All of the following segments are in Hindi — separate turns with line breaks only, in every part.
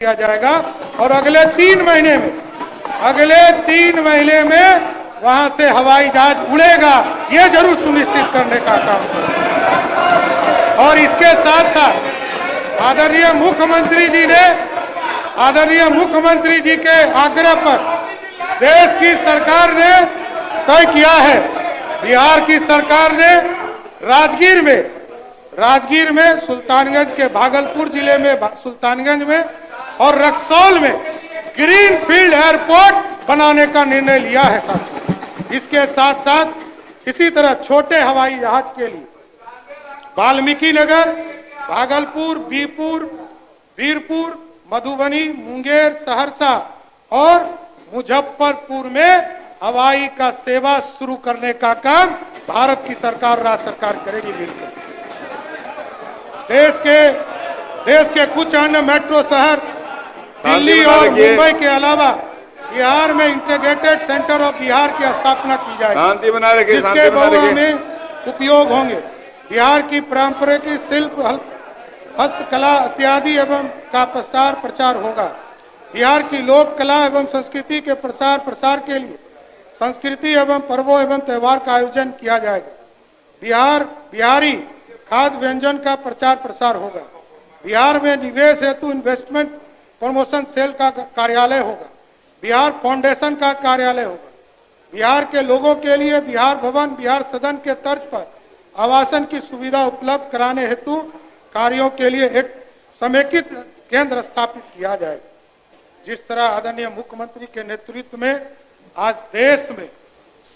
किया जाएगा और अगले 3 महीने में वहां से हवाई जहाज उड़ेगा, ये जरूर सुनिश्चित करने का काम करें। और इसके साथ साथ आदरणीय मुख्यमंत्री जी के आग्रह पर देश की सरकार ने तय किया है, बिहार की सरकार ने राजगीर में सुल्तानगंज के भागलपुर जिले में सुल्तानगंज में और रक्सौल में ग्रीन फील्ड एयरपोर्ट बनाने का निर्णय लिया है साथियों। इसके साथ साथ इसी तरह छोटे हवाई जहाज के लिए वाल्मीकि नगर, भागलपुर, बीरपुर, मधुबनी, मुंगेर, सहरसा और मुजफ्फरपुर में हवाई का सेवा शुरू करने का काम भारत की सरकार, राज्य सरकार करेगी मिलकर। देश के कुछ अन्य मेट्रो शहर दिल्ली और मुंबई के अलावा बिहार में इंटीग्रेटेड सेंटर ऑफ बिहार की स्थापना की जाएगी, जिसके बहु में उपयोग होंगे। बिहार की पारंपरिक शिल्प, हस्तकला इत्यादि एवं का प्रचार होगा। बिहार की लोक कला एवं संस्कृति के प्रसार के लिए संस्कृति एवं पर्वों एवं त्योहार का आयोजन किया जाएगा। बिहारी खाद्य व्यंजन का प्रचार प्रसार होगा। बिहार में निवेश हेतु इन्वेस्टमेंट प्रमोशन सेल का कार्यालय होगा। बिहार फाउंडेशन का कार्यालय होगा। बिहार के लोगों के लिए बिहार भवन, बिहार सदन के तर्ज पर आवासन की सुविधा उपलब्ध कराने हेतु कार्यों के लिए एक समेकित केंद्र स्थापित किया जाएगा। जिस तरह आदरणीय मुख्यमंत्री के नेतृत्व में आज देश में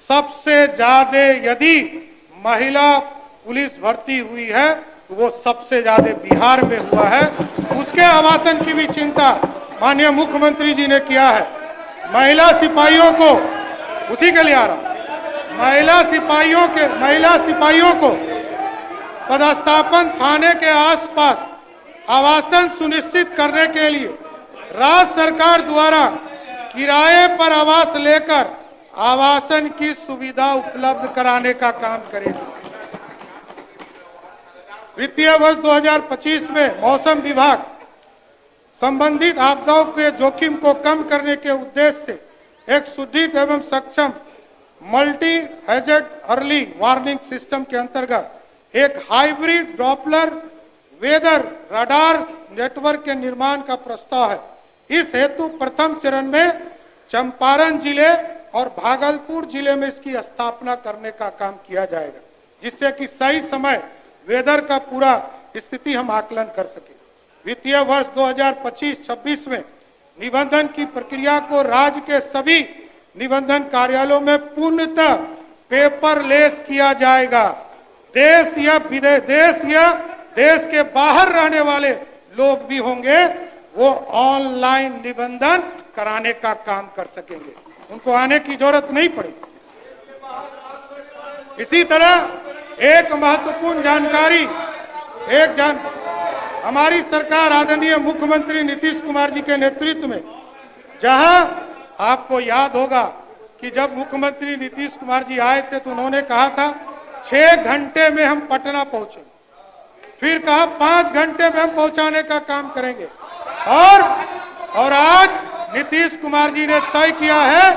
सबसे ज्यादा यदि महिला पुलिस भर्ती हुई है तो वो सबसे ज्यादा बिहार में हुआ है। उसके आवासन की भी चिंता माननीय मुख्यमंत्री जी ने किया है। महिला सिपाहियों को, उसी के लिए आ रहा हूं, महिला सिपाहियों को पदस्थापन थाने के आसपास आवासन सुनिश्चित करने के लिए राज्य सरकार द्वारा किराए पर आवास लेकर आवासन की सुविधा उपलब्ध कराने का काम करेगी। वित्तीय वर्ष 2025 में मौसम विभाग संबंधित आपदाओं के जोखिम को कम करने के उद्देश्य से एक सुदृढ़ एवं सक्षम multi hazard early warning system के अंतर्गत एक hybrid Doppler weather radar network के निर्माण का प्रस्ताव है। इस हेतु प्रथम चरण में चंपारण जिले और भागलपुर जिले में इसकी स्थापना करने का काम किया जाएगा, जिससे कि सही समय वेदर का पूरा स्थिति हम आकलन कर सके। वित्तीय वर्ष 2025-26 में निबंधन की प्रक्रिया को राज्य के सभी निबंधन कार्यालयों में पूर्णतः पेपरलेस किया जाएगा। देश या देश के बाहर रहने वाले लोग भी होंगे, वो ऑनलाइन निबंधन कराने का काम कर सकेंगे, उनको आने की जरूरत नहीं पड़ेगी। इसी तरह एक महत्वपूर्ण जानकारी, हमारी सरकार आदरणीय मुख्यमंत्री नीतीश कुमार जी के नेतृत्व में, जहां आपको याद होगा कि जब मुख्यमंत्री नीतीश कुमार जी आए थे तो उन्होंने कहा था 6 घंटे में हम पटना पहुंचे, फिर कहा 5 घंटे में हम पहुंचाने का काम करेंगे और आज नीतीश कुमार जी ने तय किया है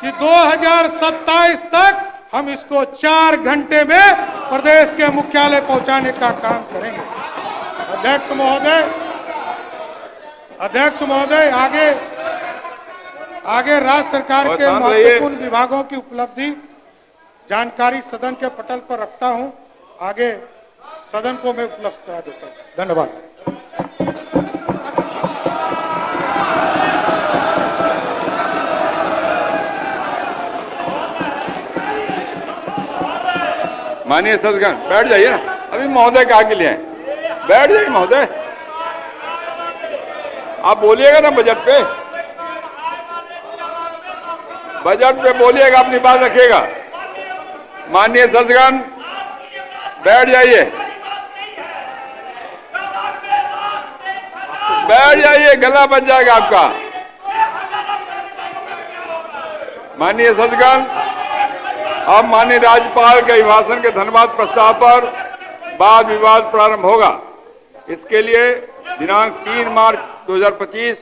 कि 2027 तक हम इसको 4 घंटे में प्रदेश के मुख्यालय पहुंचाने का काम करेंगे। अध्यक्ष महोदय, आगे राज्य सरकार के महत्वपूर्ण विभागों की उपलब्धि जानकारी सदन के पटल पर रखता हूं, आगे सदन को मैं उपलब्ध करा देता हूं। धन्यवाद।
माननीय सदस्यगण बैठ जाइए ना, अभी महोदय के आगे ले आए, बैठ जाइए महोदय। आप बोलिएगा ना बजट पे बोलिएगा, अपनी बात रखिएगा। माननीय सदस्यगण बैठ जाइए, गला बच जाएगा आपका। माननीय सदस्यगण, अब माननीय राज्यपाल के अभिभाषण के धन्यवाद प्रस्ताव पर वाद विवाद प्रारंभ होगा। इसके लिए दिनांक 3 मार्च 2025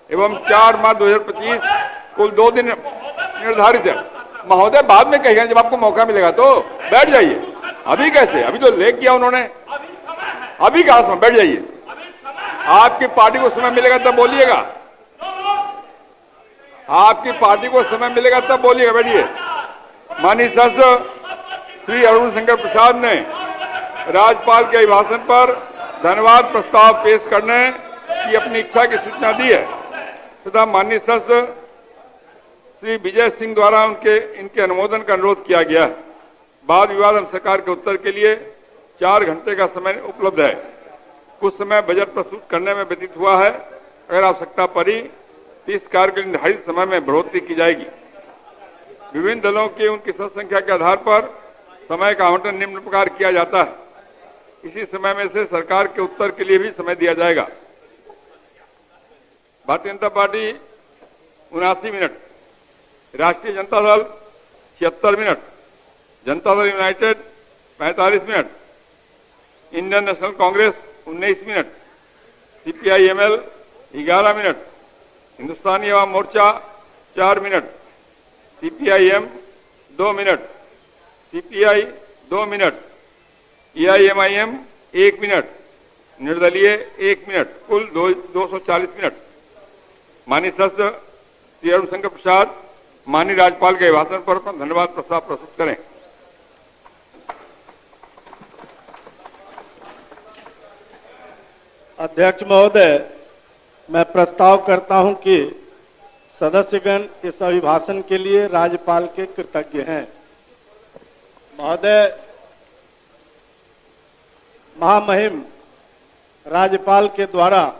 एवं 4 मार्च 2025 कुल 2 दिन निर्धारित है। महोदय बाद में कहेंगे जब आपको मौका मिलेगा तो बैठ जाइए। अभी कैसे, अभी तो लेख किया उन्होंने, अभी कहा समय, बैठ जाइए। आपकी पार्टी को समय मिलेगा तब बोलिएगा, आपकी पार्टी को समय मिलेगा तब बोलिएगा, बैठिए। माननीय सदस्य श्री अरुण शंकर प्रसाद ने राज्यपाल के अभिभाषण पर धन्यवाद प्रस्ताव पेश करने की अपनी इच्छा की सूचना दी है तथा माननीय सदस्य श्री विजय सिंह द्वारा इनके अनुमोदन का अनुरोध किया गया है। वाद विवाद एवं सरकार के उत्तर के लिए 4 घंटे का समय उपलब्ध है। कुछ समय बजट प्रस्तुत करने में व्यतीत हुआ है। अगर आवश्यकता पड़ी तो इस कार्य के निर्धारित समय में बढ़ोतरी की जाएगी। विभिन्न दलों की उनकी संख्या के आधार पर समय का आवंटन निम्न प्रकार किया जाता है। इसी समय में से सरकार के उत्तर के लिए भी समय दिया जाएगा। भारतीय जनता पार्टी 79 मिनट, राष्ट्रीय Janata Dal 76 minute, Janata Dal United 45 minute, Indian National Congress 19 minute, CPI-ML 11 minute, Hindustani Awam Morcha 4 minute, CPI-M 2 minute, CPI 2 minute, EIMIM 1 minute, निर्दलीय 1 मिनट, कुल 240 मिनट। माननीय सदस्य श्री अरुण शंकर प्रसाद माननीय राज्यपाल के भाषण पर धन्यवाद प्रस्ताव प्रस्तुत करें।
अध्यक्ष महोदय, मैं प्रस्ताव करता हूं कि सदस्यगण इस अभिभाषण के लिए राज्यपाल के कृतज्ञ हैं। महोदय, महामहिम राज्यपाल के द्वारा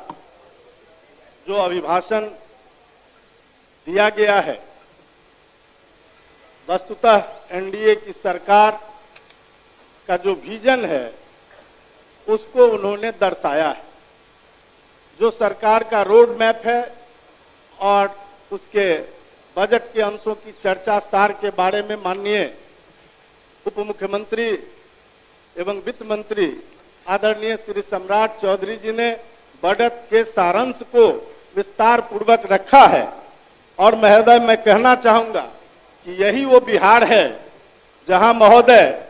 जो अभिभाषण दिया गया है, वस्तुतः एनडीए की सरकार का जो विजन है उसको उन्होंने दर्शाया है। जो सरकार का रोड मैप है और उसके बजट के अंशों की चर्चा सार के बारे में माननीय उप मुख्यमंत्री एवं वित्त मंत्री आदरणीय श्री सम्राट चौधरी जी ने बजट के सारांश को विस्तार पूर्वक रखा है। और महोदय, मैं कहना चाहूंगा कि यही वो बिहार है जहां महोदय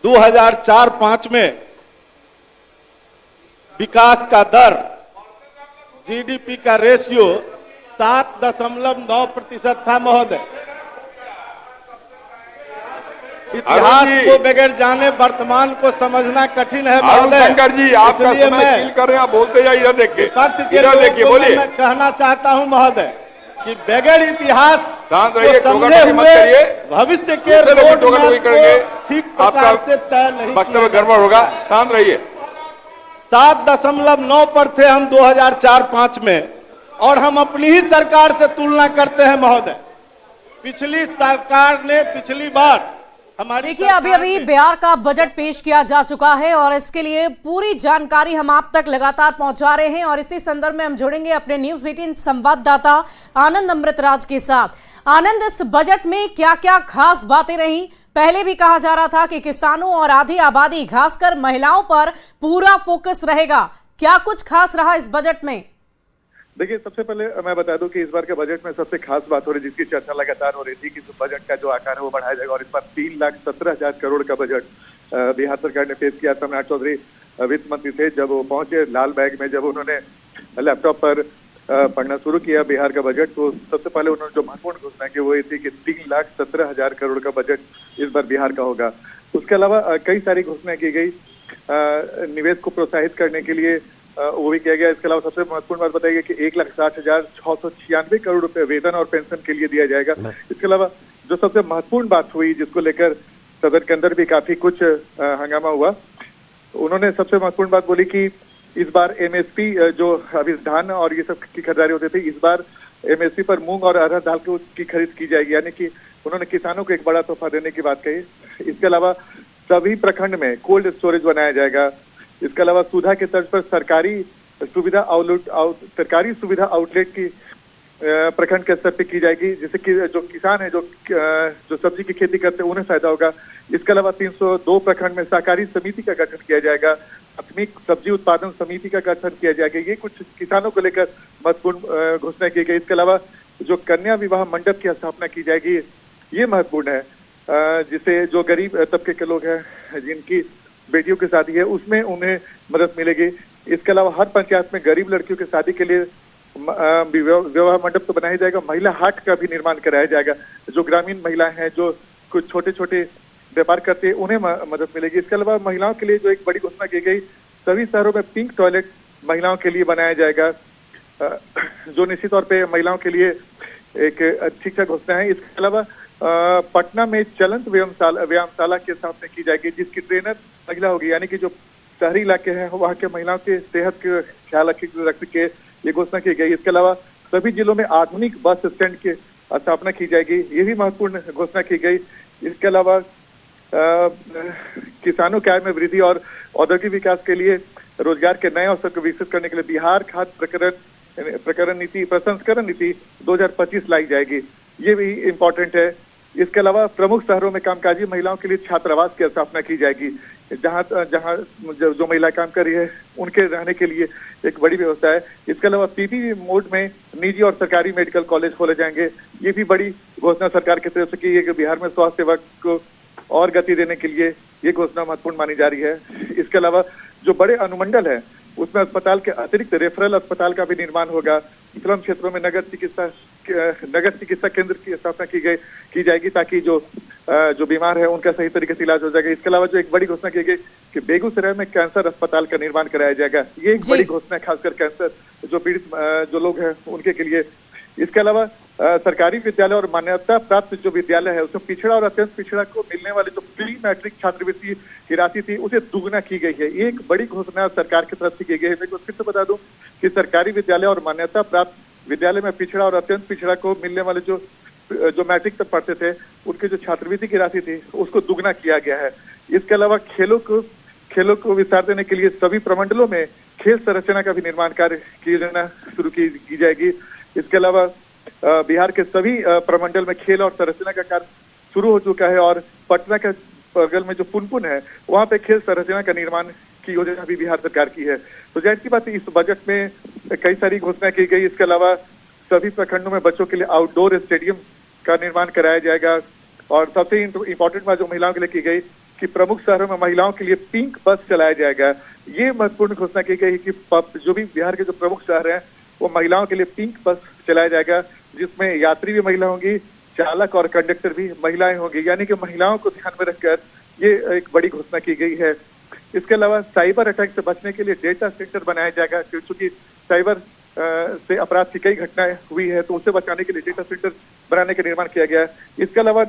2004-05 में विकास का दर, जीडीपी का रेशियो 7.9% था महोदय। इतिहास को बगैर जाने वर्तमान को समझना कठिन है महोदय।
शंकर जी, आपका समय सील कर रहे हैं, आप बोलते जाइए, इधर देखिए, इधर देखिए, बोलिए।
मैं कहना चाहता हूं महोदय कि बगैर इतिहास
शांत
को
रहिए,
समझे हुए भविष्य के रोड मैप को ठीक प्रकार से तय नहीं,
वक्तव्य गड़बड़ होगा। शांत रहिए।
7.9 पर थे हम 2004-05 में, और हम अपनी ही सरकार से तुलना करते हैं महोदय। पिछली सरकार ने पिछली बार हमारी,
देखिए अभी बिहार का बजट पेश किया जा चुका है और इसके लिए पूरी जानकारी हम आप तक लगातार पहुंचा रहे हैं। और इसी संदर्भ में हम जुड़ेंगे अपने न्यूज़ 18 संवाददाता आनंद अमृतराज के साथ। आनंद, इस बजट में क्या क्या खास बातें रही? पहले भी कहा जा रहा था कि किसानों और आधी आबादी खासकर महिलाओं पर पूरा फोकस रहेगा, क्या कुछ खास रहा इस बजट में?
देखिए, सबसे पहले मैं बता दूं कि इस बार के बजट में सबसे खास बात हो रही है, जिसकी चर्चा लगातार हो रही थी कि बजट का जो आकार है वो बढ़ाया जाएगा। और इस बार 3,17,000 करोड़ का बजट बिहार सरकार ने पेश किया। सम्राट चौधरी वित्त मंत्री थे, जब वो पहुंचे लाल बैग में, जब उन्होंने लैपटॉप पर पढ़ना शुरू किया बिहार का बजट, तो सबसे पहले उन्होंने जो महत्वपूर्ण घोषणा की वो ये थी कि 3,17,000 करोड़ का बजट इस बार बिहार का होगा। उसके अलावा कई सारी घोषणाएं की गई। निवेश को प्रोत्साहित करने के लिए वो भी किया गया। इसके अलावा सबसे महत्वपूर्ण बात बताई गई कि 1,60,696 करोड़ रुपए वेतन और पेंशन के लिए दिया जाएगा। इसके अलावा जो सबसे महत्वपूर्ण बात हुई, जिसको लेकर सदन के अंदर भी काफी कुछ हंगामा हुआ, उन्होंने सबसे महत्वपूर्ण बात बोली कि इस बार एमएसपी, जो अभी धान और ये सब की खरीदारी होती थी, इस बार एमएसपी पर मूंग और अरहर दाल की खरीद की जाएगी। यानी कि उन्होंने किसानों को एक बड़ा तोहफा देने की बात कही। इसके अलावा सभी प्रखंड में कोल्ड स्टोरेज बनाया जाएगा। इसके अलावा सुधा के तर्ज पर सरकारी सुविधा आउटलेट की प्रखंड के स्तर पे की जाएगी, जिससे कि जो किसान है जो सब्जी की खेती करते हैं उन्हें फायदा होगा। इसके अलावा 302 प्रखंड में सहकारी समिति का गठन किया जाएगा, प्राथमिक सब्जी उत्पादन समिति का गठन किया जाएगा। ये कुछ किसानों को लेकर महत्वपूर्ण घोषणा की गई। इसके अलावा जो कन्या विवाह मंडप की स्थापना की जाएगी, ये महत्वपूर्ण है, जिससे जो गरीब तबके के लोग हैं जिनकी बेटियों की शादी है उसमें उन्हें मदद मिलेगी। इसके अलावा हर पंचायत में गरीब लड़कियों की शादी के लिए विवाह मंडप तो बनाया जाएगा, महिला हाट का भी निर्माण कराया जाएगा। जो ग्रामीण महिलाएं हैं जो कुछ छोटे छोटे व्यापार करते हैं उन्हें मदद मिलेगी। इसके अलावा महिलाओं के लिए जो एक बड़ी घोषणा की गई, सभी शहरों में पिंक टॉयलेट महिलाओं के लिए बनाया जाएगा, जो निश्चित तौर पे महिलाओं के लिए एक अच्छी घोषणा है। इसके अलावा पटना में चलंत व्यायामशाला के सामने की जाएगी, जिसकी ट्रेनर महिला होगी, यानी कि जो शहरी इलाके हैं वहाँ के महिलाओं के सेहत के ख्याल रख के ये घोषणा की गई। इसके अलावा सभी जिलों में आधुनिक बस स्टैंड की स्थापना की जाएगी, ये भी महत्वपूर्ण घोषणा की गई। इसके अलावा किसानों की आय में वृद्धि और औद्योगिक विकास के लिए रोजगार के नए अवसर को विकसित करने के लिए बिहार खाद्य प्रसंस्करण नीति 2025 लाई जाएगी, ये भी इम्पोर्टेंट है। इसके अलावा प्रमुख शहरों में कामकाजी महिलाओं के लिए छात्रावास की स्थापना की जाएगी, जहां जो महिला काम कर रही है उनके रहने के लिए एक बड़ी व्यवस्था है। इसके अलावा पीपीपी मोड में निजी और सरकारी मेडिकल कॉलेज खोले जाएंगे, ये भी बड़ी घोषणा सरकार की तरफ से की है कि बिहार में स्वास्थ्य सेवा को और गति देने के लिए ये घोषणा महत्वपूर्ण मानी जा रही है। इसके अलावा जो बड़े अनुमंडल है उसमें अस्पताल के अतिरिक्त रेफरल अस्पताल का भी निर्माण होगा। स्लम क्षेत्रों में नगर चिकित्सा केंद्र की स्थापना की जाएगी, ताकि जो बीमार है उनका सही तरीके से इलाज हो जाएगा। इसके अलावा जो एक बड़ी घोषणा की गई कि बेगूसराय में कैंसर अस्पताल का निर्माण कराया जाएगा, ये एक बड़ी घोषणा है, खासकर कैंसर जो पीड़ित जो लोग हैं उनके के लिए। इसके अलावा सरकारी विद्यालय और मान्यता प्राप्त जो विद्यालय है उसमें पिछड़ा और अत्यंत पिछड़ा को मिलने वाली जो प्री मैट्रिक छात्रवृत्ति की राशि थी उसे दुगना की गई है, ये एक बड़ी घोषणा सरकार की तरफ से की गई है। मैं फिर से बता दूं कि सरकारी विद्यालय और मान्यता प्राप्त विद्यालय में पिछड़ा और अत्यंत पिछड़ा को मिलने वाले जो मैट्रिक तक पढ़ते थे उनकी जो छात्रवृत्ति की राशि थी उसको दुगना किया गया है। इसके अलावा खेलों को विस्तार देने के लिए सभी प्रमंडलों में खेल संरचना का भी निर्माण कार्य की योजना शुरू की जाएगी। इसके अलावा बिहार के सभी प्रमंडल में खेल और संरचना का कार्य शुरू हो चुका है, और पटना के बगल में जो पुनपुन है वहाँ पे खेल संरचना का निर्माण की योजना भी बिहार सरकार की है। तो जाहिर सी बात है इस बजट में कई सारी घोषणा की गई। इसके अलावा सभी प्रखंडों में बच्चों के लिए आउटडोर स्टेडियम का निर्माण कराया जाएगा, और सबसे इम्पोर्टेंट बात जो महिलाओं के लिए की गई कि प्रमुख शहरों में महिलाओं के लिए पिंक बस चलाया जाएगा। ये महत्वपूर्ण घोषणा की गई कि जो भी बिहार के जो प्रमुख शहर हैं वो महिलाओं के लिए पिंक बस चलाया जाएगा, जिसमें यात्री भी महिला होंगी, चालक और कंडक्टर भी महिलाएं होंगी, यानी कि महिलाओं को ध्यान में रखकर ये एक बड़ी घोषणा की गई है। इसके अलावा साइबर अटैक से बचने के लिए डेटा सेंटर बनाया जाएगा, क्योंकि साइबर से अपराध की कई घटनाएं हुई है, तो उससे बचाने के लिए डेटा सेंटर बनाने का निर्माण किया गया है। इसके अलावा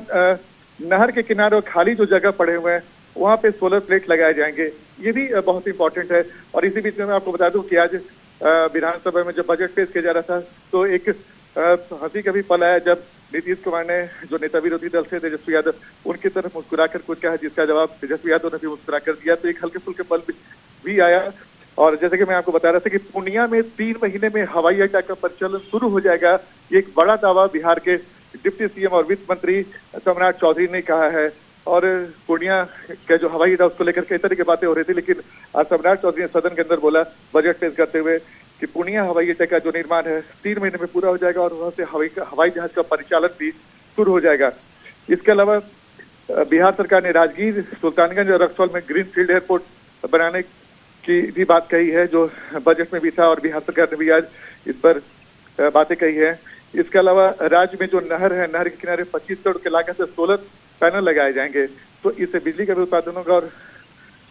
नहर के किनारे और खाली जो जगह पड़े हुए हैं वहाँ पे सोलर प्लेट लगाए जाएंगे, ये भी बहुत इंपॉर्टेंट है। और इसी बीच में मैं आपको बता दूं कि आज विधानसभा में जब बजट पेश किया जा रहा था तो एक हंसी का भी पल आया जब नीतीश कुमार ने जो नेता विरोधी दल से तेजस्वी यादव उनकी तरफ मुस्कुराकर कुछ कहा, जिसका जवाब तेजस्वी यादव ने भी मुस्कुरा कर दिया, तो एक हल्के फुल्के पल भी आया। और जैसे कि मैं आपको बता रहा था कि पूर्णिया में 3 महीने में हवाई अड्डा का परिचालन शुरू हो जाएगा, ये एक बड़ा दावा बिहार के डिप्टी सीएम और वित्त मंत्री सम्राट चौधरी ने कहा है। और पूर्णिया का जो हवाई अड्डा उसको लेकर कई तरह की बातें हो रही थी, लेकिन आज सम्राट चौधरी ने सदन के अंदर बोला बजट पेश करते हुए कि पूर्णिया हवाई अड्डा का जो निर्माण है 3 महीने में पूरा हो जाएगा, और वहां से हवाई जहाज का परिचालन भी शुरू हो जाएगा। इसके अलावा बिहार सरकार ने राजगीर, सुल्तानगंज और रक्सौल में ग्रीनफील्ड एयरपोर्ट बनाने की भी बात कही है, जो बजट में भी था, और बिहार सरकार ने भी आज इस पर बातें कही है। इसके अलावा राज्य में जो नहर है, नहर के किनारे 25 करोड़ के लागत से सोलर पैनल लगाए जाएंगे, तो इससे बिजली का भी उत्पादन होगा और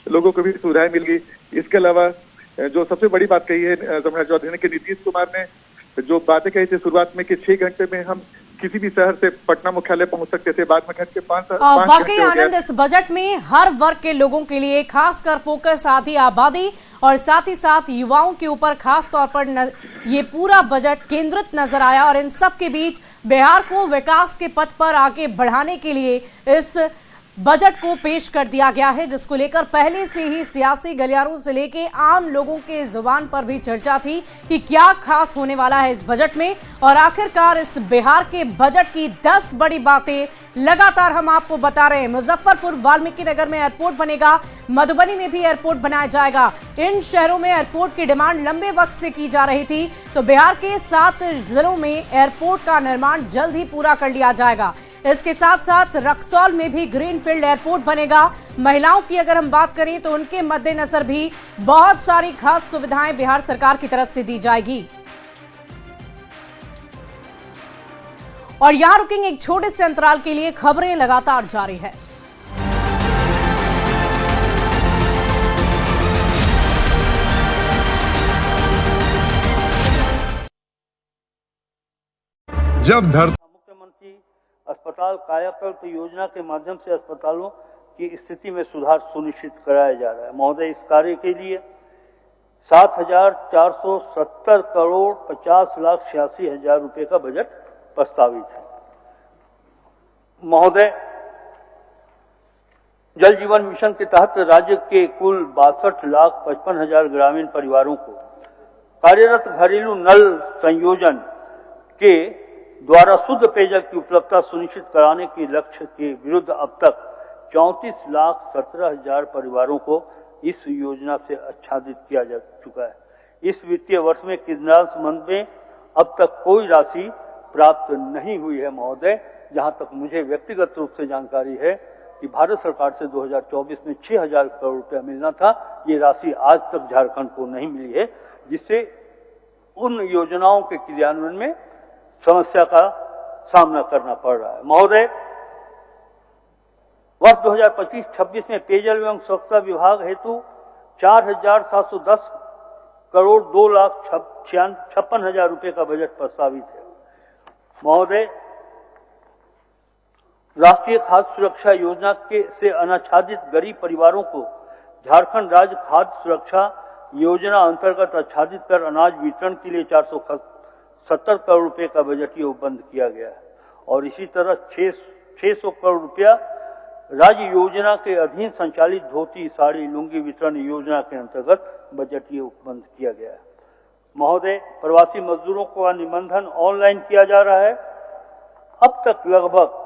लोगों को भी सुविधाएं मिलेगी। इसके अलावा जो सबसे बड़ी बात कही है सम्राट चौधरी ने कि नीतीश कुमार ने जो बातें कही थी शुरुआत में कि 6 घंटे में हम किसी भी शहर से पटना मुख्यालय पहुंच सकते थे, बाद में घंटे 5
वाकई आनंद, इस बजट में हर वर्ग के लोगों के लिए खासकर फोकस आधी आबादी और साथ ही साथ युवाओं के ऊपर खास तौर पर ये पूरा बजट केंद्रित नजर आया। और इन सब के बीच बिहार को विकास के पथ पर आगे बढ़ाने के लिए इस बजट को पेश कर दिया गया है, जिसको लेकर पहले से ही सियासी गलियारों से लेके आम लोगों के जुबान पर भी चर्चा थी कि क्या खास होने वाला है इस बजट में। और आखिरकार इस बिहार के बजट की 10 बड़ी बातें लगातार हम आपको बता रहे हैं। मुजफ्फरपुर वाल्मीकि नगर में एयरपोर्ट बनेगा, मधुबनी में भी एयरपोर्ट बनाया जाएगा। इन शहरों में एयरपोर्ट की डिमांड लंबे वक्त से की जा रही थी, तो बिहार के 7 जिलों में एयरपोर्ट का निर्माण जल्द ही पूरा कर लिया जाएगा। इसके साथ साथ रक्सौल में भी ग्रीनफील्ड एयरपोर्ट बनेगा। महिलाओं की अगर हम बात करें तो उनके मद्देनजर भी बहुत सारी खास सुविधाएं बिहार सरकार की तरफ से दी जाएगी। और यहां रुकेंगे एक छोटे से अंतराल के लिए, खबरें लगातार जारी है।
जब
मुख्यमंत्री अस्पताल कायाकल्प योजना के माध्यम से अस्पतालों की स्थिति में सुधार सुनिश्चित कराया जा रहा है। महोदय, इस कार्य के लिए 7,470 करोड़ 50,86,000 रुपए का बजट प्रस्तावित है। महोदय, जल जीवन मिशन के तहत राज्य के कुल 62,55,000 ग्रामीण परिवारों को कार्यरत घरेलू नल संयोजन के द्वारा शुद्ध पेयजल की उपलब्धता सुनिश्चित कराने के लक्ष्य के विरुद्ध अब तक 34,17,000 परिवारों को इस योजना से आच्छादित किया जा चुका है। इस वित्तीय वर्ष में किन्नौर संबंध में अब तक कोई राशि प्राप्त नहीं हुई है। महोदय, जहां तक मुझे व्यक्तिगत रूप से जानकारी है कि भारत सरकार से 2024 में 6,000 करोड़ रुपया मिलना था, ये राशि आज तक झारखंड को नहीं मिली है, जिससे उन योजनाओं के क्रियान्वयन में समस्या का सामना करना पड़ रहा है। महोदय, वर्ष 2025-26 में पेयजल एवं स्वच्छता विभाग हेतु 4,710 करोड़ 2,56,000 रुपए का बजट प्रस्तावित है। महोदय, राष्ट्रीय खाद्य सुरक्षा योजना के से अनाच्छादित गरीब परिवारों को झारखंड राज्य खाद्य सुरक्षा योजना अंतर्गत आच्छादित कर अनाज वितरण के लिए 470 करोड़ रुपए का बजटीय उपबंध किया गया है। और इसी तरह 600 करोड़ रुपया राज्य योजना के अधीन संचालित धोती, साड़ी, लुंगी वितरण योजना के अंतर्गत बजटीय उपबंध किया गया है। महोदय, प्रवासी मजदूरों का निबंधन ऑनलाइन किया जा रहा है। अब तक लगभग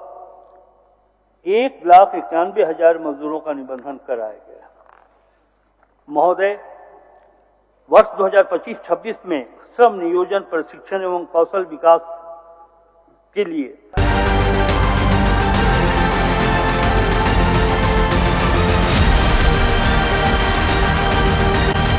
1,91,000 मजदूरों का निबंधन कराया गया। महोदय, वर्ष 2025-26 में श्रम नियोजन प्रशिक्षण एवं कौशल विकास के लिए